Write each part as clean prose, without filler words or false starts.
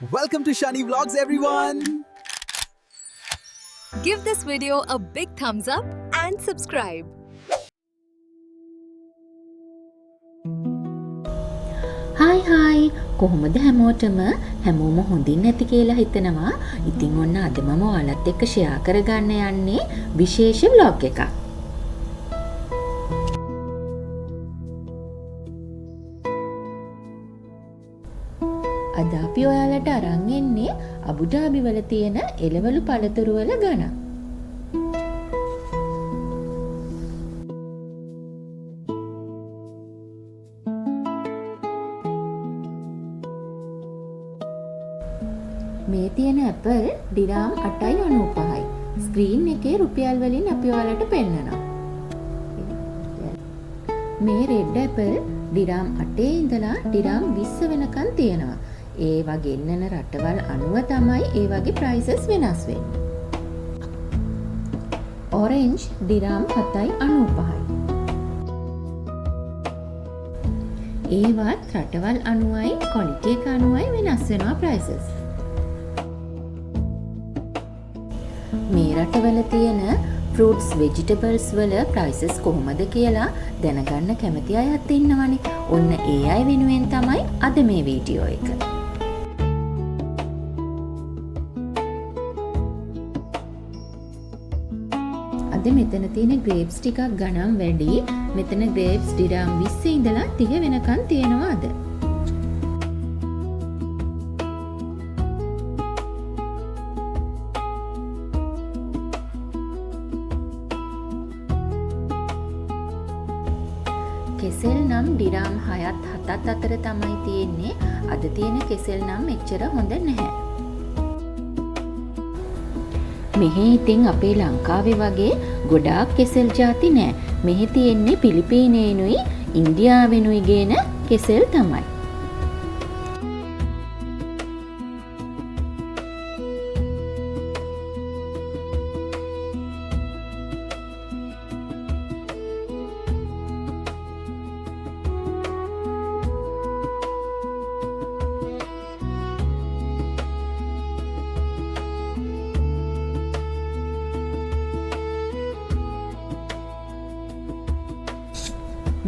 Welcome to Shani Vlogs, everyone! Give this video a big thumbs up and subscribe. Hi කොහොමද හැමෝටම හැමෝම හොඳින් ඇති කියලා හිතනවා. ඉතින් ඔන්න අද මම ඔයාලත් එක්ක ෂෙයා කරගන්න යන්නේ විශේෂ vlog එකක්. අද අපි ඔයාලට අරන් එන්නේ අබුඩාබි වල තියෙන එළවලු පළතුරු වල ගණන්. මේ තියෙන ඇපල් ඩිරාම් 8.95යි. ස්ක්‍රීන් එකේ රුපියල් වලින් අපි ඔයාලට පෙන්නනවා. මේ රෙඩ් ඇපල් ඩිරාම් 8 ඉඳලා ඩිරාම් 20 වෙනකන් තියෙනවා. ඒවා ගෙන්නන රටවල් අනුව තමයි ඒ වගේ ප්‍රයිසස් වෙනස් වෙන්නේ. ඔරෙන්ජ් ඩිරාම් 7.95යි. ඒවත් රටවල් අනුවයි ක්වොලිටි එක අනුවයි වෙනස් වෙනවා ප්‍රයිසස්. මේ රටවල තියෙන ෆෘට්ස් වෙජිටබල්ස් වල ප්‍රයිසස් කොහොමද කියලා දැනගන්න කැමති අයත් ඉන්නවනේ. ඔන්න ඒ අය වෙනුවෙන් තමයි අද මේ වීඩියෝ එක. අද මෙතන තියෙන ග්‍රේප්ස් ටිකක් ගණන් වැඩි. මෙතන ග්‍රේප්ස් ඩිරාම් 20 ඉඳලා 30 වෙනකන් තියෙනවා අද. කෙසෙල් නම් ඩිරාම් 6ත් 7ත් අතර තමයි තියෙන්නේ. අද තියෙන කෙසෙල් නම් එච්චර හොඳ නැහැ. මෙහි ඉතින් අපේ ලංකාවේ වගේ ගොඩාක් කෙසෙල් ಜಾති නෑ. මෙහි තියෙන්නේ පිලිපීනේනුයි ඉන්දියාවෙනුයි ගේන කෙසෙල් තමයි.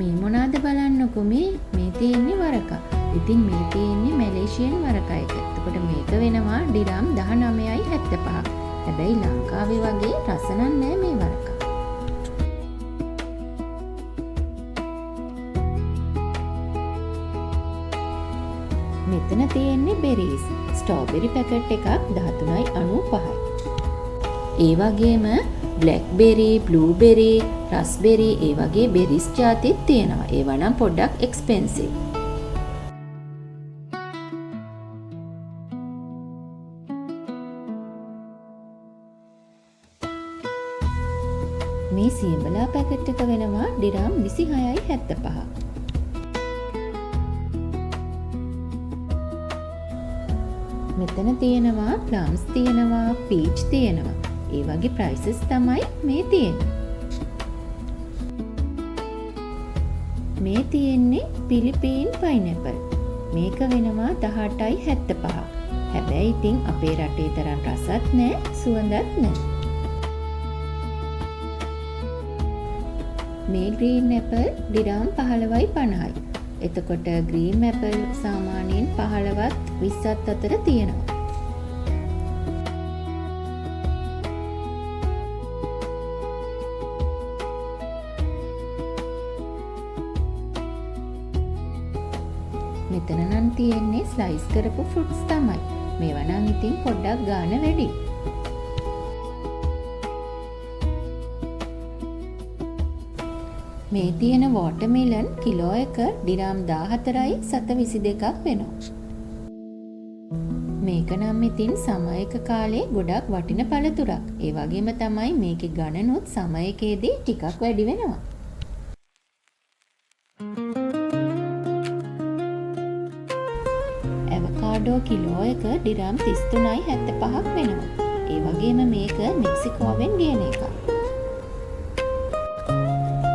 මේ මොනවාද බලන්නකො මේ තියෙන්නේ වරක. ඉතින් මේ තියෙන්නේ මැලේසියන් වරක එක. එතකොට මේක වෙනවා ඩිරාම් 19.75. හැබැයි ලංකාවේ වගේ රස නැහැ මේ වරක. මෙතන තියෙන්නේ බෙරීස්. ස්ට්‍රෝබෙරි පැකට් එකක් 13.95යි. ඒ වගේම බ්ලැක්බෙරි, බ්ලූබෙරි, රස්බෙරි ඒ වගේ බෙරිස් ಜಾතිත් තියෙනවා. ඒවා නම් පොඩ්ඩක් එක්ස්පෙන්සිව්. මේ සියඹලා පැකට් එක වෙනවා ඩිරාම් 26.75. මෙතන තියෙනවා ප්ලම්ස් තියෙනවා, පීච් තියෙනවා. ඒ වගේ ප්‍රයිසස් තමයි මේ තියෙන්නේ. මේ තියෙන්නේ පිලිපීන් පයිනැපල්. මේක වෙනවා 18.75. හැබැයි ඉතින් අපේ රටේ තරම් රසත් නෑ, සුවඳත් නෑ. මේ ග්‍රීන් ඇපල් ඩිරාම් 15.50යි. එතකොට ග්‍රීන් ඇපල් සාමාන්‍යයෙන් 15ත් 20ත් අතර තියෙනවා. මෙතන නම් තියෙන්නේ ස්ලයිස් කරපු ෆෘට්ස් තමයි. මේවා නම් ඉතින් පොඩ්ඩක් ගාන වැඩි. මේ තියෙන වෝටර්මෙලන් කිලෝ එක ඩිරාම් 14.22ක් වෙනවා. මේක නම් ඉතින් සමයක කාලේ ගොඩක් වටින පළතුරක්. ඒ වගේම තමයි මේකේ ගණනුත් සමයකේදී ටිකක් වැඩි වෙනවා. ඇවකාඩෝ කිලෝ එක ඩිරාම් 33.75ක් වෙනවා. ඒ වගේම මේක මෙක්සිකෝවෙන් ගේන එකක්.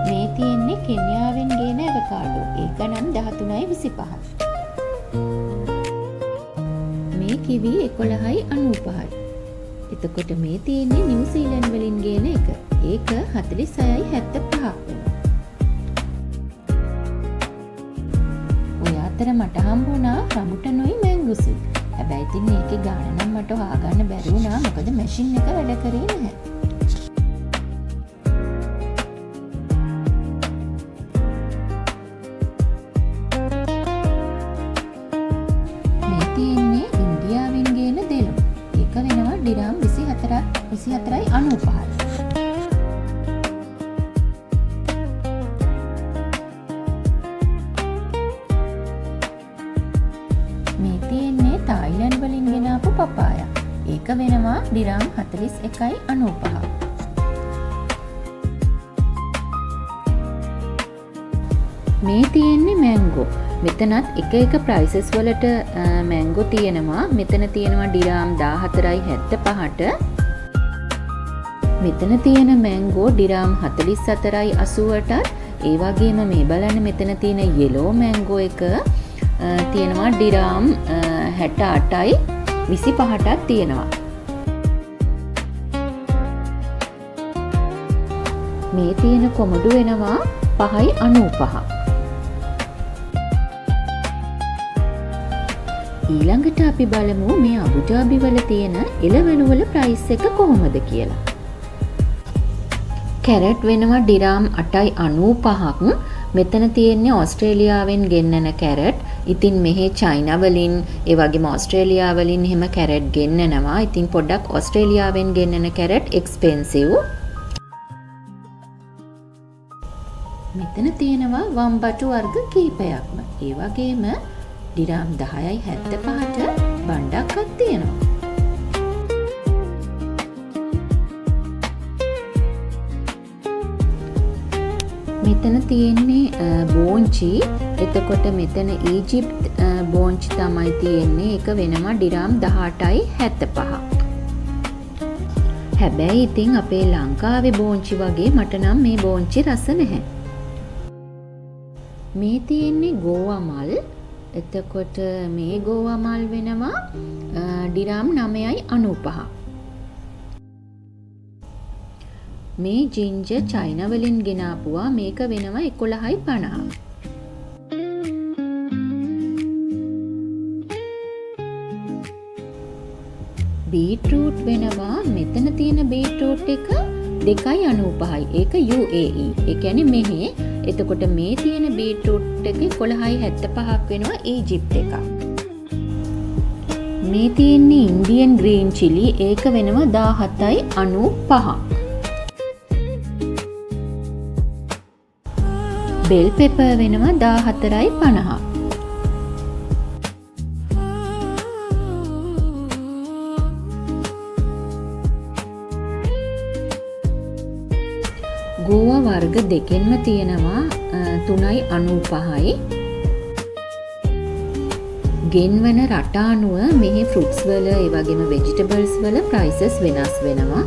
මේ තියෙන්නේ කෙන්යාවෙන් ගේන ඇවකාඩෝ. ඒක නම් 13.25යි. මේ මේ කිවි 11.95යි. එතකොට මේ තියෙන්නේ නිව්සීලන්ත වලින් ගේන එක. ඒක 46.75ක් වෙනවා. ඔය අතර මට හම්බුණා රඹුටනුයි මැංගුසුයි. හැබැයි ඉතින් මේකේ ගාණ නම් මට හොයාගන්න බැරි වුණා. මොකද මැෂින් එක වැඩ කරේ නැහැ. මේ තියෙන්නේ ඉන්දියාවෙන් ගේන දෙලු. ඒක වෙනවා ඩිරාම් 24.95. මේ තියෙන්නේ තායිලන්ඩ් වලින් ගෙනාපු පපායා. ඒක වෙනවා ඩිරාම් 41.95. මේ තියෙන්නේ මැංගෝ. මෙතනත් එක ප්‍රයිසස් වලට මැංගෝ තියෙනවා. මෙතන තියෙනවා ඩිරාම් 14.75ට. මෙතන තියෙන මැංගෝ ඩිරාම් 44.80ටත්. ඒ වගේම මේ බලන්න මෙතන තියෙන යෙලෝ මැංගෝ එක තියෙනවා ඩිරාම් 68.25ටත් තියෙනවා. මේ තියෙන කොමඩු වෙනවා 5.95. ඊළඟට අපි බලමු මේ අබුජාබි වල තියෙන එළවලු වල ප්‍රයිස් එක කොහොමද කියලා. කැරට් වෙනවා ඩිරාම් 8.95ක්. මෙතන තියෙන්නේ ඕස්ට්‍රේලියාවෙන් ගෙන්නන කැරට්. ඉතින් මෙහි චයිනා වලින් ඒ වගේම ඕස්ට්‍රේලියා වලින් එහෙම කැරට් ගෙන්නනවා. ඉතින් පොඩ්ඩක් ඕස්ට්‍රේලියාවෙන් ගෙන්නන කැරට් එක්ස්පෙන්සිව්. මෙතන තියෙනවා වම්බටු වර්ග කීපයක්ම. ඒ වගේම ඩිරාම් 10.75ට බණ්ඩක්වත් තියෙනවා. මෙතන තියෙන්නේ බෝංචි. එතකොට මෙතන ඊජිප්ට් බෝංචි තමයි තියෙන්නේ. ඒක වෙනවා ඩිරාම් 18.75. හැබැයි ඉතින් අපේ ලංකාවේ බෝංචි වගේ මට නම් මේ බෝංචි රස නැහැ. මේ තියෙන්නේ ගෝවා මල්. එතකොට මේ ගෝවා මල් වෙනවා ඩිරාම් 9.95. මේ ජින්ජර් චයිනා වලින් ගෙනාපුවා. මේක වෙනවා 11.50. බීට්රූට් වෙනවා මෙතන තියෙන බීට්රූට් එක 2.95යි. ඒක UAE. ඒ කියන්නේ මෙහි. එතකොට මේ තියෙන බීට්රූට් එක 11.75ක් වෙනවා ඊජිප්ට් එක. මේ තියෙන්නේ ඉන්දියන් ග්‍රීන් චිලි. ඒක වෙනවා 17.95. බෙල් පෙපර් වෙනවා 14.50. ගෝවා වර්ග දෙකෙන්ම තියෙනවා 3.95යි. ගෙන්වන රට අනුව මෙහි ෆෘට්ස් වල ඒ වගේම වෙජිටබල්ස් වල ප්‍රයිසස් වෙනස් වෙනවා.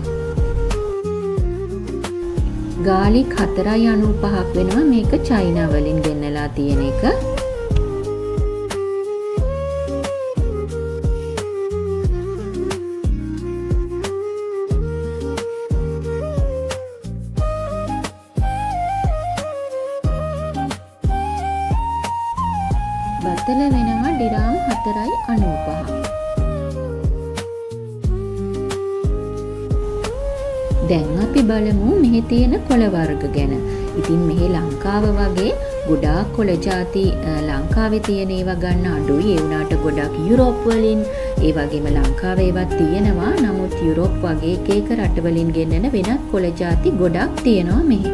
ගාලික් 4.95ක් වෙනවා. මේක චයිනා වලින් ගෙන්නලා තියෙන එක. බතල වෙනවා ඩිරාම් 4.95. දැන් අපි බලමු මෙහි තියෙන කොළ වර්ග ගැන. ඉතින් මෙහි ලංකාව වගේ ගොඩාක් කොළ ಜಾති ලංකාවේ තියෙන ඒවා ගන්න අඩුයි. ඒ වුණාට ගොඩක් යුරෝප් වලින් ඒ වගේම ලංකාවේ ඒවා තියෙනවා. නමුත් යුරෝප් වගේ එක රට වලින් ගෙන්නන වෙනත් කොළ ಜಾති ගොඩක් තියෙනවා මෙහි.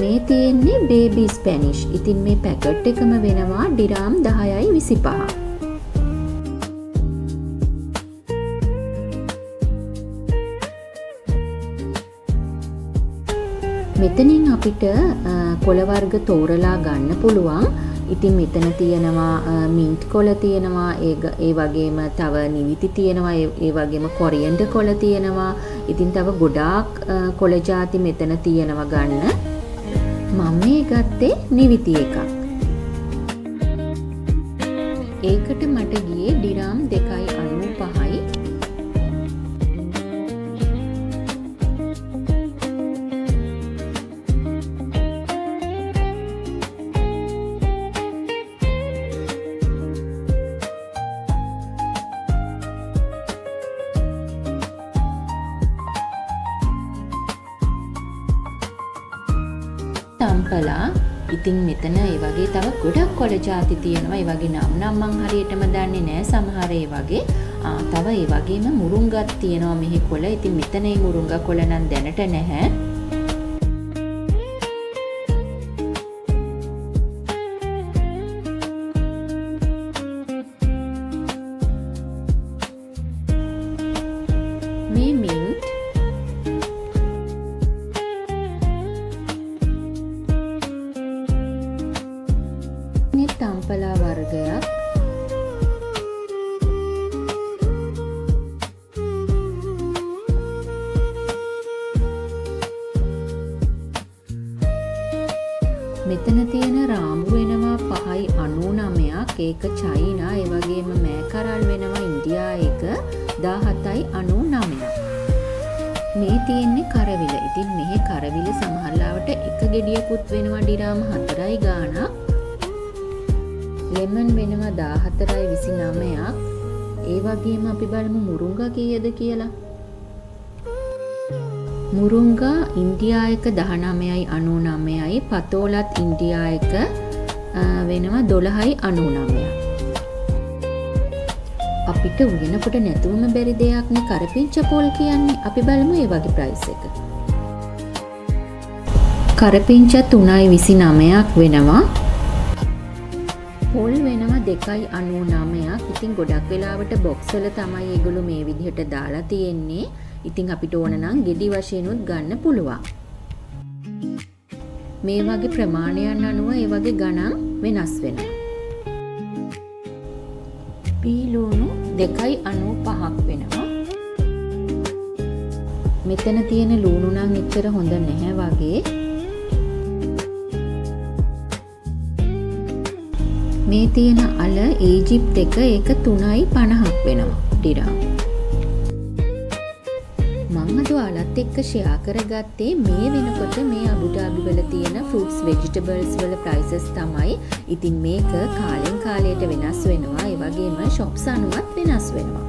මේ තියෙන්නේ බේබි ස්පැනිෂ්. ඉතින් මේ පැකට් එකම වෙනවා ඩිරාම් 10.25. මෙතනින් අපිට කොළ වර්ග තෝරලා ගන්න පුළුවන්. ඉතින් මෙතන තියෙනවා මින්ට් කොළ තියෙනවා. ඒ වගේම තව නිවිති තියෙනවා. ඒ වගේම කොරියන්ඩර් කොළ තියෙනවා. ඉතින් තව ගොඩාක් කොළ ಜಾති මෙතන තියෙනවා ගන්න. මම මේ ගත්තේ නිවිති එකක්. ඒකට මට ගියේ ඩිරාම් 2.95යි. තම්පලා ඉතින් මෙතන ඒ වගේ තව ගොඩක් කොළ ಜಾති තියෙනවා. ඒ වගේ නම් මං හරියටම දන්නේ නැහැ. සමහර ඒ වගේ තව ඒ වගේම මුරුංගක් තියෙනවා මෙහි කොළ. ඉතින් මෙතන මේ මුරුංගා කොළ නම් දැනට නැහැ. මේ මින්ට් තම්පලා වර්ගයක්. මෙතන තියෙන රාමු වෙනවා 5.99ක්. ඒක චයිනා. ඒ වගේම මෑකරල් වෙනවා ඉන්දියා එක 17.99ක්. මේ තියෙන්නේ කරවිල. ඉතින් මෙහි කරවිල සමහරලාවට එක ගෙඩියකුත් වෙනවා ඩිරාම් 4යි ගාණක්. ලෙමන් වෙනවා 14.29ක්. ඒ වගේම අපි බලමු මුරුංගා කීයද කියලා. මුරුංගා ඉන්දියා එක 19.99යි. පතෝලත් ඉන්දියා එක වෙනවා 12.99ක්. අපිට උයනකොට නැතුවම බැරි දෙයක් නේ කරපිංච පොල් කියන්නේ. අපි බලමු ඒ වගේ ප්‍රයිස් එක. කරපිංච 3.29ක් වෙනවා. පොල් වෙනවා 2.99ක්. ඉතින් ගොඩක් වෙලාවට බොක්ස් වල තමයි ඒගොල්ලෝ මේ විදිහට දාලා තියෙන්නේ. ඉතින් අපිට ඕන නම් ගෙඩි වශයෙන් උත් ගන්න පුළුවන්. මේ වගේ ප්‍රමාණයන් අනුව ඒ වගේ ගණන් වෙනස් වෙනවා. පීලුණු 2.95ක් වෙනවා. මෙතන තියෙන ලුණු නම් එච්චර හොඳ නැහැ වගේ. මේ තියෙන අල ඊජිප්ත් එක ඒක 3.50ක් වෙනවා ඩිරාම්. මම අද ඔයාලත් එක්ක ෂෙයා කරගත්තේ මේ වෙනකොට මේ අබුඩාබි වල තියෙන ෆෘට්ස් වෙජිටබල්ස් වල ප්‍රයිසස් තමයි. ඉතින් මේක කාලෙන් කාලයට වෙනස් වෙනවා. ඒ වගේම shops අනුවත් වෙනස් වෙනවා.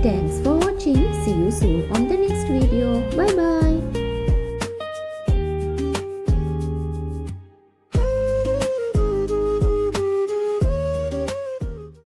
Thanks for watching. See you soon on the next video. Bye bye.